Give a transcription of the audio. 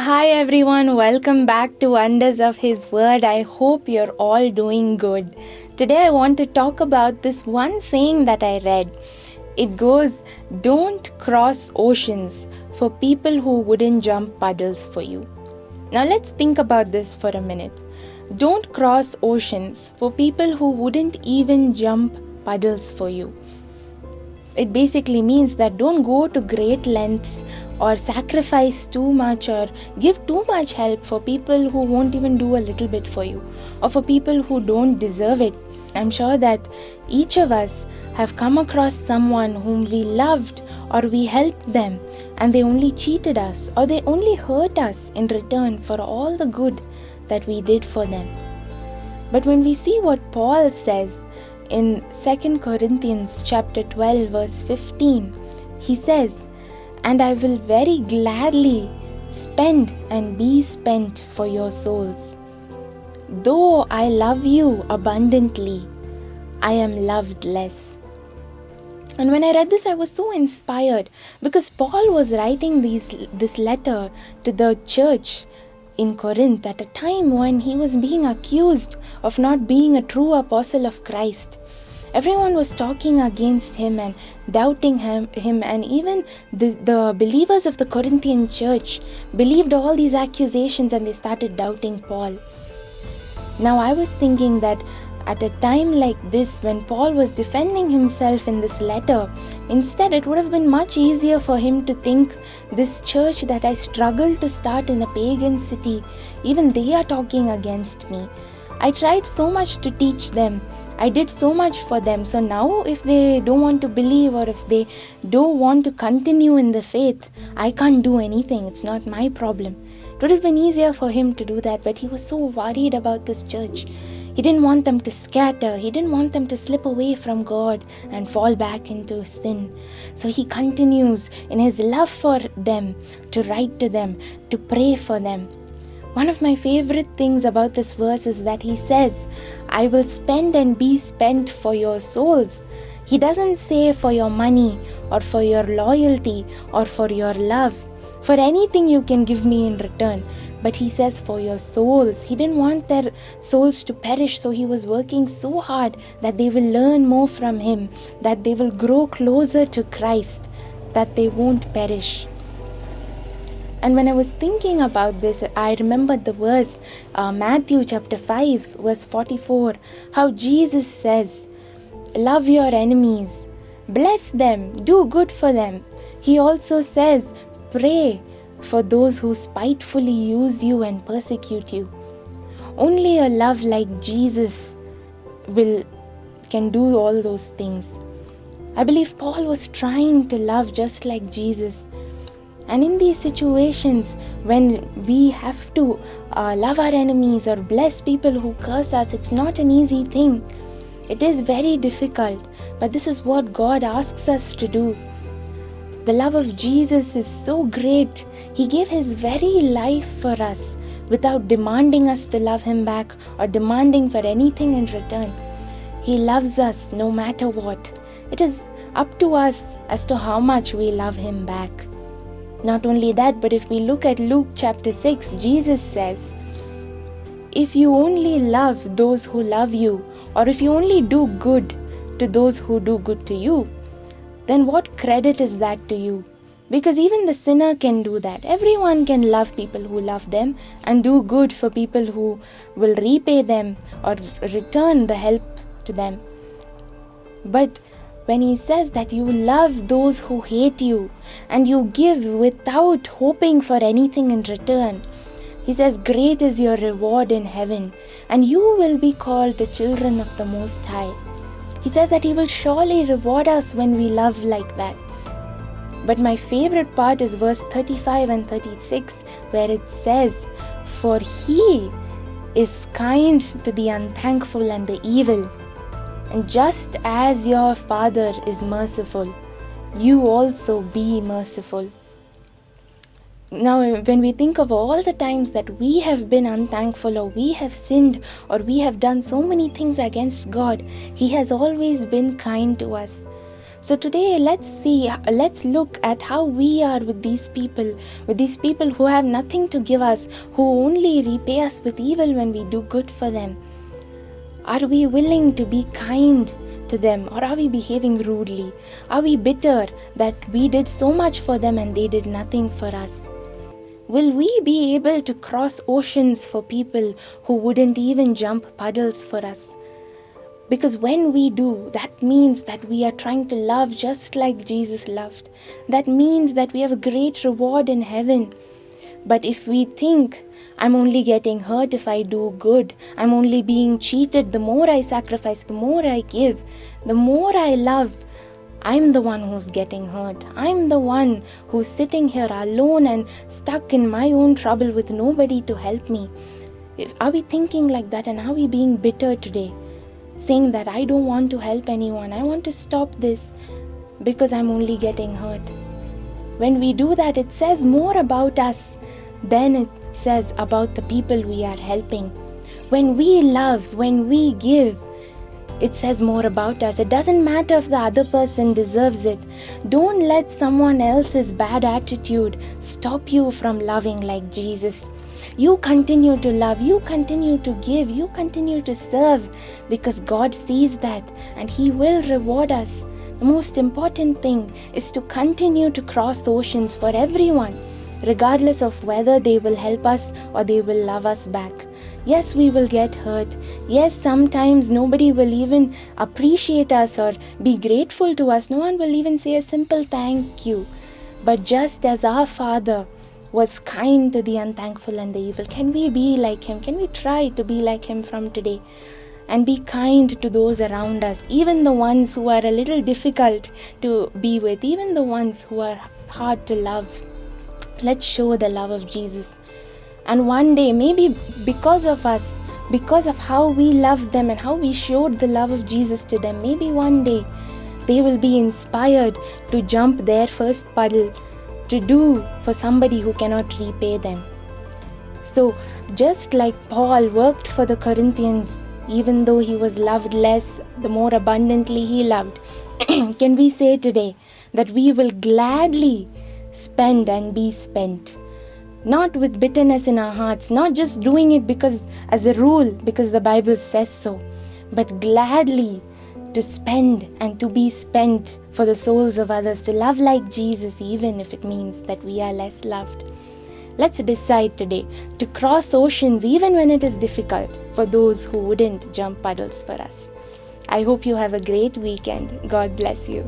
Hi everyone, welcome back to Wonders of His Word. I hope you're all doing good. Today I want to talk about this one saying that I read. It goes, "Don't cross oceans for people who wouldn't jump puddles for you." Now let's think about this for a minute. Don't cross oceans for people who wouldn't even jump puddles for you. It basically means that don't go to great lengths or sacrifice too much or give too much help for people who won't even do a little bit for you or for people who don't deserve it. I'm sure that each of us have come across someone whom we loved or we helped them and they only cheated us or they only hurt us in return for all the good that we did for them. But when we see what Paul says in 2 Corinthians chapter 12 verse 15, he says, "And I will very gladly spend and be spent for your souls. Though I love you abundantly, I am loved less." And when I read this, I was so inspired because Paul was writing this letter to the church in Corinth at a time when he was being accused of not being a true apostle of Christ. Everyone was talking against him and doubting him, and even the believers of the Corinthian church believed all these accusations and they started doubting Paul. Now I was thinking that at a time like this, when Paul was defending himself in this letter, instead it would have been much easier for him to think, this church that I struggled to start in a pagan city, even they are talking against me. I tried so much to teach them. I did so much for them. So now if they don't want to believe or if they don't want to continue in the faith, I can't do anything. It's not my problem. It would have been easier for him to do that, but he was so worried about this church. He didn't want them to scatter. He didn't want them to slip away from God and fall back into sin. So he continues in his love for them to write to them, to pray for them. One of my favorite things about this verse is that he says, "I will spend and be spent for your souls." He doesn't say for your money or for your loyalty or for your love, for anything you can give me in return. But he says for your souls. He didn't want their souls to perish, so he was working so hard that they will learn more from him, that they will grow closer to Christ, that they won't perish. And when I was thinking about this, I remembered the verse, Matthew chapter 5, verse 44, how Jesus says, "Love your enemies, bless them, do good for them." He also says, "Pray for those who spitefully use you and persecute you." Only a love like Jesus can do all those things. I believe Paul was trying to love just like Jesus. And in these situations, when we have to love our enemies or bless people who curse us, it's not an easy thing. It is very difficult, but this is what God asks us to do. The love of Jesus is so great. He gave his very life for us without demanding us to love him back or demanding for anything in return. He loves us no matter what. It is up to us as to how much we love him back. Not only that, but if we look at Luke chapter 6, Jesus says, "If you only love those who love you, or if you only do good to those who do good to you, then what credit is that to you?" Because even the sinner can do that. Everyone can love people who love them and do good for people who will repay them or return the help to them. But when he says that you love those who hate you and you give without hoping for anything in return, he says, "Great is your reward in heaven, and you will be called the children of the Most High." He says that he will surely reward us when we love like that. But my favorite part is verse 35 and 36, where it says, "For he is kind to the unthankful and the evil. And just as your Father is merciful, you also be merciful." Now, when we think of all the times that we have been unthankful or we have sinned or we have done so many things against God, he has always been kind to us. So today let's look at how we are with these people who have nothing to give us, who only repay us with evil when we do good for them. Are we willing to be kind to them, or are we behaving rudely? Are we bitter that we did so much for them and they did nothing for us? Will we be able to cross oceans for people who wouldn't even jump puddles for us? Because when we do, that means that we are trying to love just like Jesus loved. That means that we have a great reward in heaven. But if we think, I'm only getting hurt if I do good, I'm only being cheated, the more I sacrifice, the more I give, the more I love, I'm the one who's getting hurt. I'm the one who's sitting here alone and stuck in my own trouble with nobody to help me. Are we thinking like that, and are we being bitter today? Saying that I don't want to help anyone, I want to stop this because I'm only getting hurt. When we do that, it says more about us than it says about the people we are helping. When we love, when we give, it says more about us. It doesn't matter if the other person deserves it. Don't let someone else's bad attitude stop you from loving like Jesus. You continue to love, you continue to give, you continue to serve, because God sees that and He will reward us. The most important thing is to continue to cross the oceans for everyone, regardless of whether they will help us or they will love us back. Yes, we will get hurt. Yes, sometimes nobody will even appreciate us or be grateful to us. No one will even say a simple thank you. But just as our Father was kind to the unthankful and the evil, can we be like Him? Can we try to be like Him from today? And be kind to those around us, even the ones who are a little difficult to be with, even the ones who are hard to love. Let's show the love of Jesus. And one day, maybe because of us, because of how we loved them and how we showed the love of Jesus to them, maybe one day they will be inspired to jump their first puddle, to do for somebody who cannot repay them. So just like Paul worked for the Corinthians, even though he was loved less, the more abundantly he loved, can we say today that we will gladly spend and be spent? Not with bitterness in our hearts, not just doing it because as a rule, because the Bible says so, but gladly to spend and to be spent for the souls of others, to love like Jesus, even if it means that we are less loved. Let's decide today to cross oceans even when it is difficult for those who wouldn't jump puddles for us. I hope you have a great weekend. God bless you.